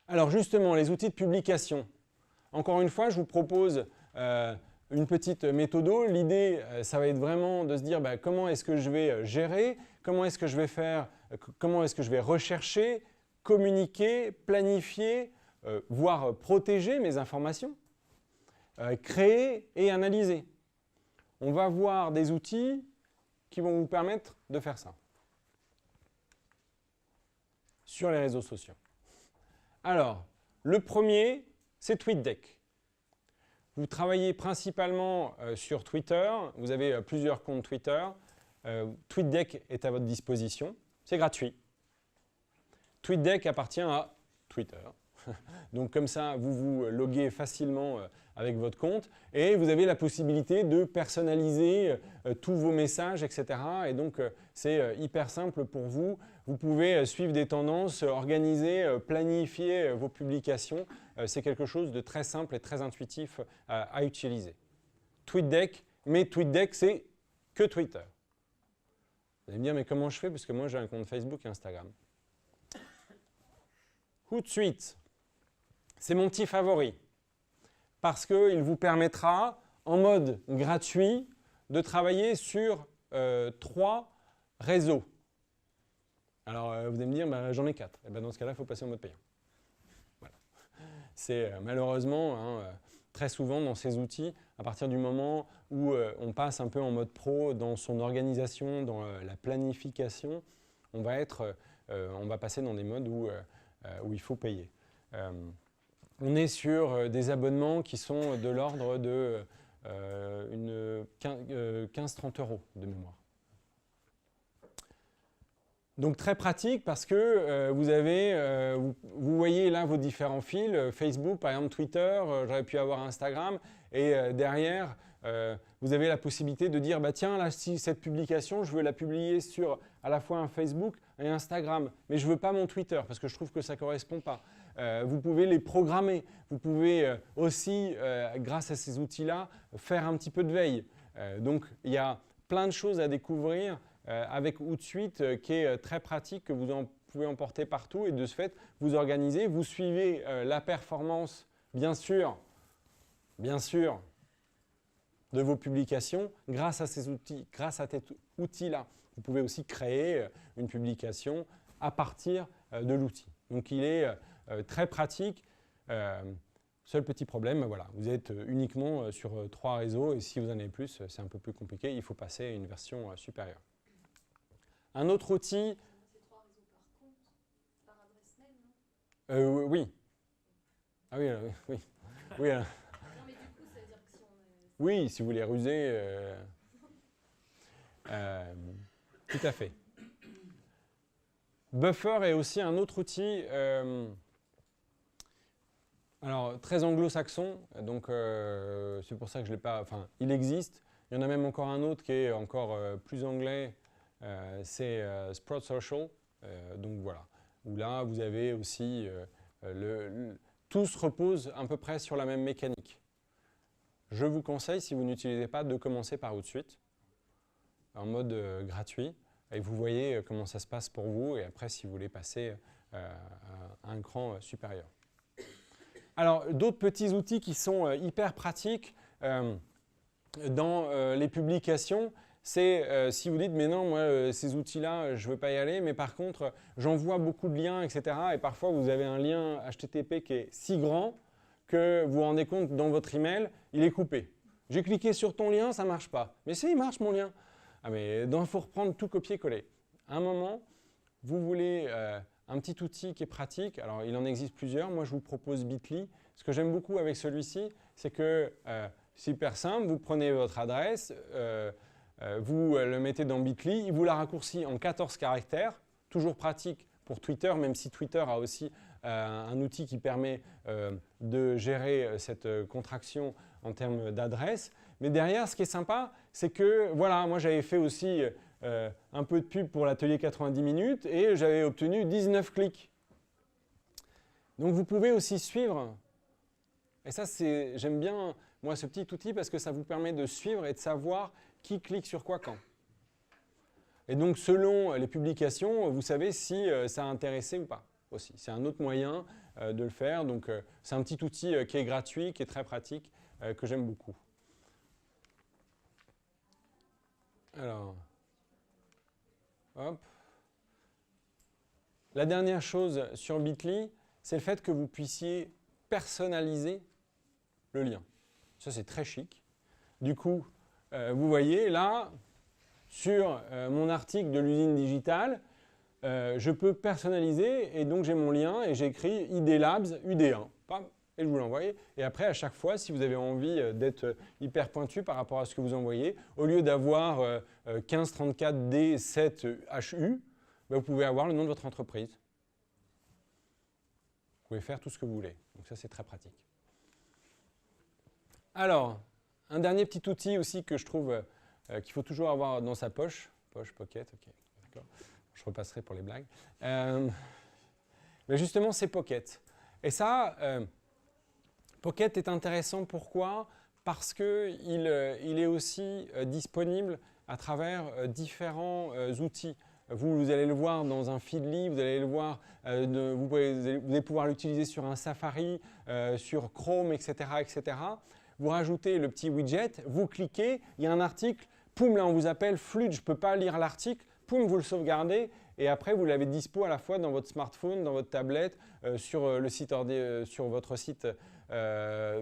Alors justement, les outils de publication. Encore une fois, je vous propose une petite méthode. L'idée, ça va être vraiment de se dire comment est-ce que je vais gérer, comment est-ce que je vais faire, comment est-ce que je vais rechercher, communiquer, planifier, voire protéger mes informations, créer et analyser. On va voir des outils qui vont vous permettre de faire ça sur les réseaux sociaux. Alors, le premier, c'est TweetDeck. Vous travaillez principalement sur Twitter, vous avez plusieurs comptes Twitter. TweetDeck est à votre disposition, c'est gratuit. TweetDeck appartient à Twitter. Donc comme ça, vous vous loguez facilement avec votre compte et vous avez la possibilité de personnaliser tous vos messages, etc. Et donc c'est hyper simple pour vous. Vous pouvez suivre des tendances, organiser, planifier vos publications. C'est quelque chose de très simple et très intuitif à utiliser. TweetDeck, mais TweetDeck, c'est que Twitter. Vous allez me dire, mais comment je fais? Parce que moi, j'ai un compte Facebook et Instagram. Hootsuite, c'est mon petit favori parce qu'il vous permettra, en mode gratuit, de travailler sur 3 réseaux. Alors, vous allez me dire, j'en ai 4. Et dans ce cas-là, il faut passer en mode payant. Voilà. C'est malheureusement, très souvent dans ces outils, à partir du moment où on passe un peu en mode pro dans son organisation, dans la planification, on va passer dans des modes où il faut payer. On est sur des abonnements qui sont de l'ordre de 15-30 € de mémoire. Donc très pratique parce que vous voyez là vos différents fils, Facebook, par exemple Twitter, j'aurais pu avoir Instagram, et derrière, vous avez la possibilité de dire, tiens, là, si cette publication, je veux la publier sur à la fois un Facebook et Instagram, mais je ne veux pas mon Twitter parce que je trouve que ça ne correspond pas. Vous pouvez les programmer. Vous pouvez aussi, grâce à ces outils-là, faire un petit peu de veille. Donc, il y a plein de choses à découvrir avec Hootsuite qui est très pratique, que vous pouvez emporter partout et de ce fait, vous organisez, vous suivez la performance, bien sûr, de vos publications grâce à ces outils, grâce à cet outil-là. Vous pouvez aussi créer une publication à partir de l'outil. Donc, il est très pratique. Seul petit problème, voilà, vous êtes uniquement sur 3 réseaux et si vous en avez plus, c'est un peu plus compliqué. Il faut passer à une version supérieure. Un autre outil… C'est 3 réseaux par compte, par adresse mail, non? Oui. Ah oui, oui. Oui, non, mais du coup, ça veut dire que si on… Oui, si vous voulez ruser… tout à fait. Buffer est aussi un autre outil… alors, très anglo-saxon, donc c'est pour ça que je ne l'ai pas… Enfin, il existe. Il y en a même encore un autre qui est encore plus anglais, c'est Sprout Social. Donc voilà, où là, vous avez aussi… tout se repose à peu près sur la même mécanique. Je vous conseille, si vous n'utilisez pas, de commencer par Hootsuite, en mode gratuit, et vous voyez comment ça se passe pour vous, et après, si vous voulez passer à un cran supérieur. Alors, d'autres petits outils qui sont hyper pratiques dans les publications, c'est si vous dites, mais non, moi, ces outils-là, je ne veux pas y aller, mais par contre, j'envoie beaucoup de liens, etc. Et parfois, vous avez un lien HTTP qui est si grand que vous vous rendez compte, dans votre email, il est coupé. J'ai cliqué sur ton lien, ça ne marche pas. Mais si, il marche mon lien. Ah, mais donc, il faut reprendre tout copier-coller. À un moment, vous voulez… un petit outil qui est pratique, alors il en existe plusieurs, moi je vous propose Bitly. Ce que j'aime beaucoup avec celui-ci, c'est que c'est hyper simple, vous prenez votre adresse, vous le mettez dans Bitly, il vous la raccourcit en 14 caractères, toujours pratique pour Twitter, même si Twitter a aussi un outil qui permet de gérer cette contraction en termes d'adresse. Mais derrière, ce qui est sympa, c'est que, voilà, moi j'avais fait aussi un peu de pub pour l'atelier 90 minutes et j'avais obtenu 19 clics. Donc vous pouvez aussi suivre, et ça j'aime bien moi ce petit outil parce que ça vous permet de suivre et de savoir qui clique sur quoi quand. Et donc selon les publications, vous savez si ça a intéressé ou pas aussi. C'est un autre moyen de le faire. Donc, c'est un petit outil qui est gratuit, qui est très pratique, que j'aime beaucoup. Alors, hop. La dernière chose sur Bitly, c'est le fait que vous puissiez personnaliser le lien. Ça, c'est très chic. Du coup, vous voyez là, sur mon article de l'usine digitale, je peux personnaliser et donc j'ai mon lien et j'écris ID Labs UD1. Pam, et je vous l'envoie. Et après, à chaque fois, si vous avez envie d'être hyper pointu par rapport à ce que vous envoyez, au lieu d'avoir 1534D7HU, vous pouvez avoir le nom de votre entreprise. Vous pouvez faire tout ce que vous voulez. Donc ça, c'est très pratique. Alors, un dernier petit outil aussi que je trouve qu'il faut toujours avoir dans sa poche. Poche, pocket, ok, d'accord. Je repasserai pour les blagues. Mais justement, c'est Pocket. Et ça, Pocket est intéressant. Pourquoi? Parce qu'il est aussi disponible à travers différents outils. Vous allez le voir dans un Feedly, vous allez le voir, vous allez pouvoir l'utiliser sur un Safari, sur Chrome, etc., etc. Vous rajoutez le petit widget, vous cliquez, il y a un article, poum, là on vous appelle, flûte, je ne peux pas lire l'article, poum, vous le sauvegardez, et après vous l'avez dispo à la fois dans votre smartphone, dans votre tablette, sur votre site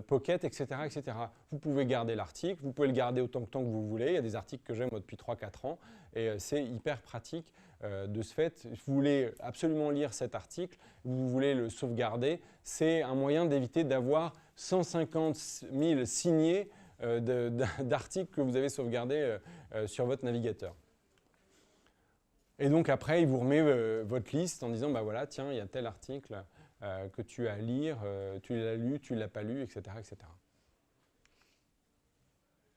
Pocket, etc., etc. Vous pouvez garder l'article, vous pouvez le garder autant de temps que vous voulez. Il y a des articles que j'aime depuis 3-4 ans et c'est hyper pratique de ce fait. Vous voulez absolument lire cet article, vous voulez le sauvegarder, c'est un moyen d'éviter d'avoir 150 000 signés d'articles que vous avez sauvegardés sur votre navigateur. Et donc après, il vous remet votre liste en disant, bah voilà, tiens, il y a tel article que tu as à lire, tu l'as lu, tu ne l'as pas lu, etc., etc.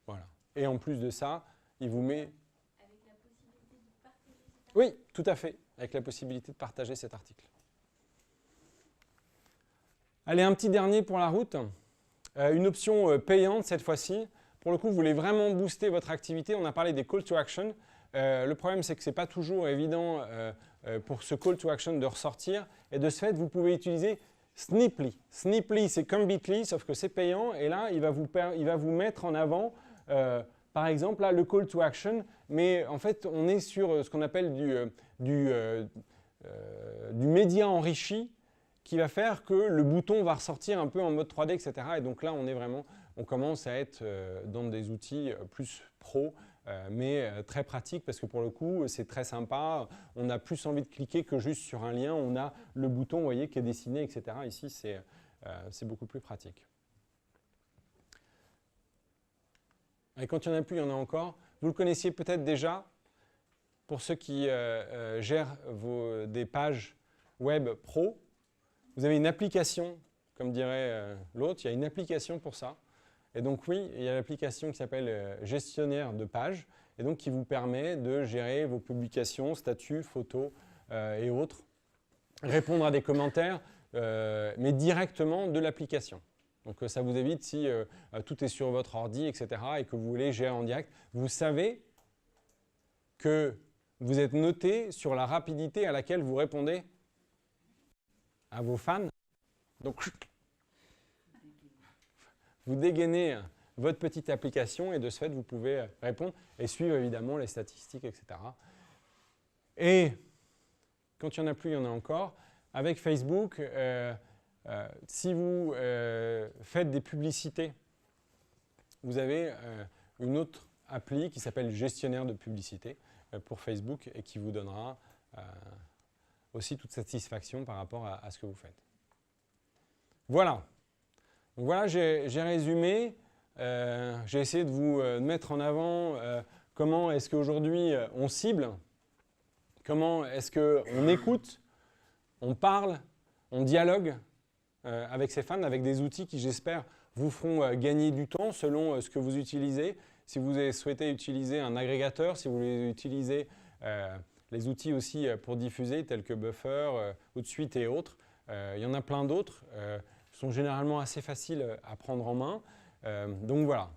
Voilà. Et en plus de ça, il vous met... Avec la possibilité de partager cet article. Oui, tout à fait, avec la possibilité de partager cet article. Allez, un petit dernier pour la route. Une option payante cette fois-ci. Pour le coup, vous voulez vraiment booster votre activité. On a parlé des call to action. Le problème, c'est que ce n'est pas toujours évident pour ce call to action de ressortir. Et de ce fait, vous pouvez utiliser Sniply. Sniply, c'est comme Bitly, sauf que c'est payant. Et là, il va vous mettre en avant, par exemple, là, le call to action. Mais en fait, on est sur ce qu'on appelle du média enrichi qui va faire que le bouton va ressortir un peu en mode 3D, etc. Et donc là, on commence à être dans des outils plus pro, mais très pratique parce que pour le coup, c'est très sympa. On a plus envie de cliquer que juste sur un lien. On a le bouton, vous voyez, qui est dessiné, etc. Ici, c'est beaucoup plus pratique. Et quand il n'y en a plus, il y en a encore. Vous le connaissiez peut-être déjà. Pour ceux qui gèrent des pages web pro, vous avez une application, comme dirait l'autre, il y a une application pour ça. Et donc oui, il y a l'application qui s'appelle Gestionnaire de pages, et donc qui vous permet de gérer vos publications, statuts, photos et autres, répondre à des commentaires, mais directement de l'application. Donc ça vous évite si tout est sur votre ordi, etc., et que vous voulez gérer en direct. Vous savez que vous êtes noté sur la rapidité à laquelle vous répondez à vos fans. Donc, vous dégainez votre petite application et de ce fait, vous pouvez répondre et suivre évidemment les statistiques, etc. Et quand il n'y en a plus, il y en a encore. Avec Facebook, si vous faites des publicités, vous avez une autre appli qui s'appelle Gestionnaire de publicité pour Facebook et qui vous donnera aussi toute satisfaction par rapport à ce que vous faites. Voilà. Donc voilà, j'ai résumé. J'ai essayé de vous mettre en avant comment est-ce qu'aujourd'hui on cible, comment est-ce qu'on écoute, on parle, on dialogue avec ses fans, avec des outils qui, j'espère, vous feront gagner du temps selon ce que vous utilisez. Si vous souhaitez utiliser un agrégateur, si vous voulez utiliser les outils aussi pour diffuser, tels que Buffer, Hootsuite et autres. Il y en a plein d'autres. Sont généralement assez faciles à prendre en main. Donc voilà,